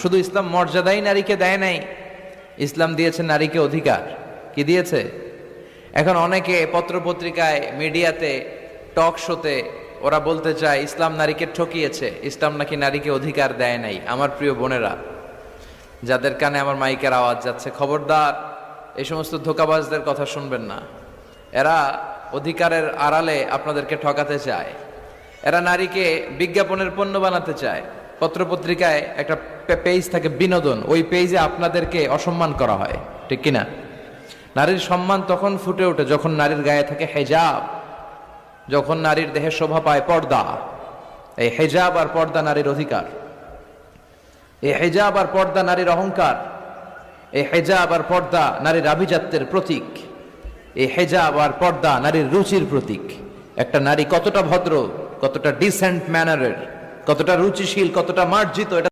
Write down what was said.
শুধু ইসলাম মর্যাদাই নারীকে দেয় নাই, ইসলাম দিয়েছে নারীকে অধিকার। কি দিয়েছে? এখন অনেকে পত্রপত্রিকায়, মিডিয়াতে, টক শোতে ওরা বলতে চায় ইসলাম নারীকে ঠকিয়েছে, ইসলাম নাকি নারীকে অধিকার দেয় নাই। আমার প্রিয় বোনেরা, যাদের কানে আমার মাইকের আওয়াজ যাচ্ছে, খবরদার এই সমস্ত ধোঁকাবাজদের কথা শুনবেন না। এরা অধিকারের আড়ালে আপনাদেরকে ঠকাতে চায়। এরা নারীকে বিজ্ঞাপনের পণ্য বানাতে চায়। পত্রপত্রিকায় একটা পেজ থাকে বিনোদন, ওই পেজে আপনাদেরকে অসম্মান করা হয়, ঠিক কিনা? নারীর সম্মান তখন ফুটে ওঠে যখন নারীর গায়ে থাকে হেজাব, যখন নারীর দেহে শোভা পায় পর্দা। এই হেজাব আর পর্দা নারীর অধিকার, এই হেজাব আর পর্দা নারীর অহংকার, এই হেজাব আর পর্দা নারীর আভিজাত্যের প্রতীক, এই হেজাব আর পর্দা নারীর রুচির প্রতীক। একটা নারী কতটা ভদ্র, কতটা ডিসেন্ট ম্যানারের, কতটা রুচিশীল, কতটা মার্জিত, এটা